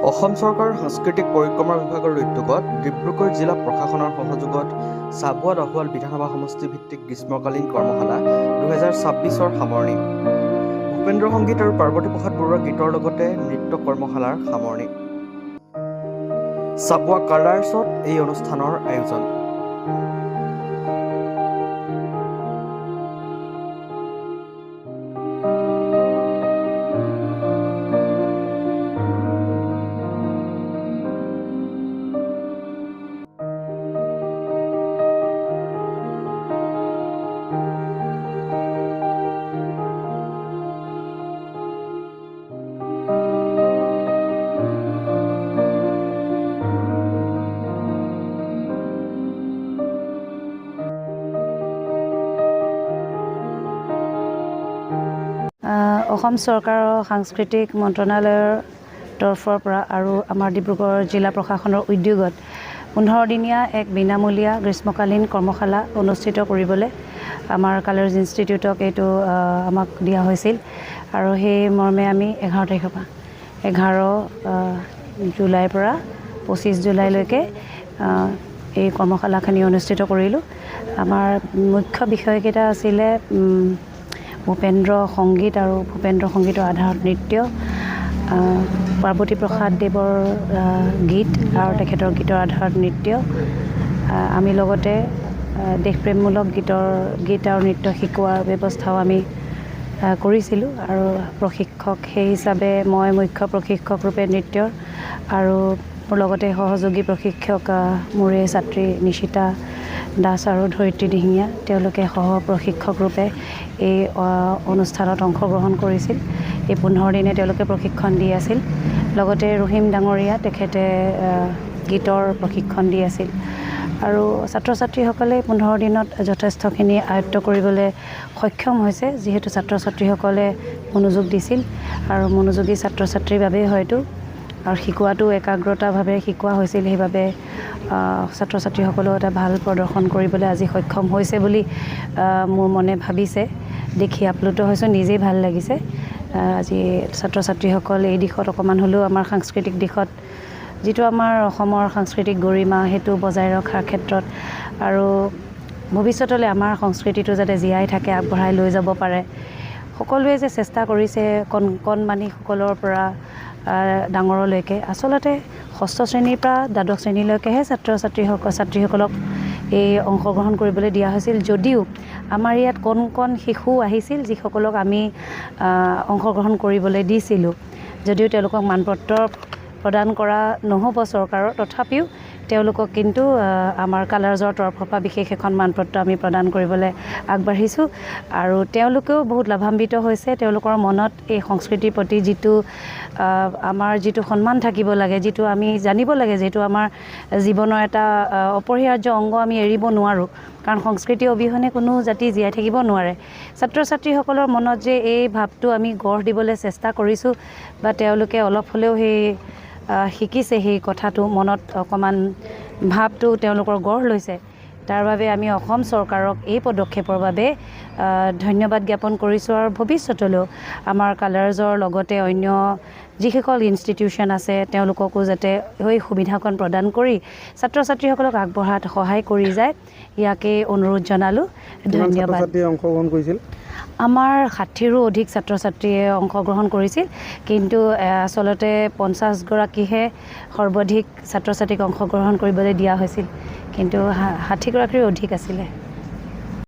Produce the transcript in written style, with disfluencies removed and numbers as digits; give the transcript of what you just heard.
অসম চৰকাৰৰ সাংস্কৃতিক পৰিক্ৰমা বিভাগৰ উদ্যোগত ডিব্ৰুগড় জিলা প্ৰশাসনৰ সহযোগত চাবুৱাত আহুৱাল বিধানসভা সমষ্টি ভিত্তিক গ্ৰীষ্মকালীন কৰ্মশালা 2026ৰ সামৰণি। ভূপেন্দ্ৰ সংগীত আৰু পাৰ্বতী প্ৰসাদ বৰুৱাৰ গীতৰ লগতে নৃত্য কৰ্মশালাৰ সামৰণি। চাবুৱা কালাৰ্ছত এই অনুষ্ঠানৰ আয়োজন। অসম চৰকাৰৰ সাংস্কৃতিক মন্ত্ৰণালয়ৰ তৰফৰ পৰা আৰু আমাৰ ডিব্ৰুগড় জিলা প্ৰশাসনৰ উদ্যোগত 15 দিনীয়া এক বিনামূলীয়া গ্ৰীষ্মকালীন কৰ্মশালা অনুষ্ঠিত কৰিবলৈ আমাৰ কালাৰ্ছ ইনষ্টিটিউটক এইটো আমাক দিয়া হৈছিল আৰু সেই মৰ্মে আমি 11 তাৰিখৰ পৰা 11 জুলাইৰ পৰা 25 জুলাইলৈকে এই কৰ্মশালাখিনি অনুষ্ঠিত কৰিলোঁ। আমাৰ মুখ্য বিষয়কেইটা আছিলে ভূপেন্দ্ৰ সংগীত আৰু ভূপেন্দ্ৰ সংগীতৰ আধাৰত নৃত্য, পাৰ্বতী প্ৰসাদ দেৱৰ গীত আৰু তেখেতৰ গীতৰ আধাৰত নৃত্য। আমি লগতে দেশপ্ৰেমমূলক গীত আৰু নৃত্য শিকোৱাৰ ব্যৱস্থাও আমি কৰিছিলোঁ আৰু প্ৰশিক্ষক সেই হিচাপে মই মুখ্য প্ৰশিক্ষক ৰূপে নৃত্যৰ আৰু মোৰ লগতে সহযোগী প্ৰশিক্ষক মোৰে ছাত্ৰী নিশিতা দাস আৰু ধৰিত্ৰী দিহিঙীয়া, তেওঁলোকে সহ প্ৰশিক্ষক ৰূপে এই অনুষ্ঠানত অংশগ্ৰহণ কৰিছিল। এই 15 দিনে তেওঁলোকে প্ৰশিক্ষণ দি আছিল। লগতে ৰহিম ডাঙৰীয়া তেখেতে গীতৰ প্ৰশিক্ষণ দি আছিল আৰু ছাত্ৰ ছাত্ৰীসকলে 15 দিনত যথেষ্টখিনি আয়ত্ব কৰিবলৈ সক্ষম হৈছে, যিহেতু ছাত্ৰ ছাত্ৰীসকলে মনোযোগ দিছিল আৰু মনোযোগী ছাত্ৰ ছাত্ৰীৰ বাবেই হয়তো আৰু শিকোৱাটো একাগ্ৰতাভাৱে শিকোৱা হৈছিল, সেইবাবে ছাত্ৰ ছাত্ৰীসকলেও এটা ভাল প্ৰদৰ্শন কৰিবলৈ আজি সক্ষম হৈছে বুলি মোৰ মনে ভাবিছে। দেখি আপ্লুত হৈছোঁ, নিজেই ভাল লাগিছে। আজি ছাত্ৰ ছাত্ৰীসকল এই দিশত অকণমান হ'লেও আমাৰ সাংস্কৃতিক দিশত যিটো আমাৰ অসমৰ সাংস্কৃতিক গৰিমা সেইটো বজাই ৰখাৰ ক্ষেত্ৰত আৰু ভৱিষ্যতলৈ আমাৰ সংস্কৃতিটো যাতে জীয়াই থাকে, আগবঢ়াই লৈ যাব পাৰে, সকলোৱে যে চেষ্টা কৰিছে কণমানিসকলৰ পৰা ডাঙৰলৈকে। আচলতে ষষ্ঠ শ্ৰেণীৰ পৰা দ্বাদশ শ্ৰেণীলৈকেহে ছাত্ৰীসকলক এই অংশগ্ৰহণ কৰিবলৈ দিয়া হৈছিল, যদিও আমাৰ ইয়াত কণ শিশু আহিছিল যিসকলক আমি অংশগ্ৰহণ কৰিবলৈ দিছিলোঁ। যদিও তেওঁলোকক মানপত্ৰ প্ৰদান কৰা নহ'ব চৰকাৰৰ, তথাপিও তেওঁলোকক কিন্তু আমাৰ কালাৰ্ছৰ তৰফৰ পৰা বিশেষ এখন মানপত্ৰ আমি প্ৰদান কৰিবলৈ আগবাঢ়িছোঁ আৰু তেওঁলোকেও বহুত লাভান্বিত হৈছে। তেওঁলোকৰ মনত এই সংস্কৃতিৰ প্ৰতি আমাৰ যিটো সন্মান থাকিব লাগে, যিটো আমি জানিব লাগে, যিটো আমাৰ জীৱনৰ এটা অপৰিহাৰ্য অংগ, আমি এৰিব নোৱাৰোঁ, কাৰণ সংস্কৃতি অবিহনে কোনো জাতি জীয়াই থাকিব নোৱাৰে। ছাত্ৰ ছাত্ৰীসকলৰ মনত যে এই ভাৱটো আমি গঢ় দিবলৈ চেষ্টা কৰিছোঁ বা তেওঁলোকে অলপ হ'লেও সেই শিকিছে, সেই কথাটো মনত অকণমান ভাৱটো তেওঁলোকৰ গঢ় লৈছে, তাৰ বাবে আমি অসম চৰকাৰক এই পদক্ষেপৰ বাবে ধন্যবাদ জ্ঞাপন কৰিছোঁ আৰু ভৱিষ্যতলৈও আমাৰ কালাৰ্ছৰ লগতে অন্য যিসকল ইনষ্টিটিউশ্যন আছে তেওঁলোককো যাতে সেই সুবিধাকণ প্ৰদান কৰি ছাত্ৰ ছাত্ৰীসকলক আগবঢ়াত সহায় কৰি যায়, ইয়াকেই অনুৰোধ জনালোঁ। ধন্যবাদ। অংশগ্ৰহণ কৰিছিল আমাৰ 60ৰো অধিক ছাত্ৰ ছাত্ৰীয়ে অংশগ্ৰহণ কৰিছিল, কিন্তু আচলতে 50গৰাকীহে সৰ্বাধিক ছাত্ৰ ছাত্ৰীক অংশগ্ৰহণ কৰিবলৈ দিয়া হৈছিল, কিন্তু 60গৰাকীৰ অধিক আছিলে।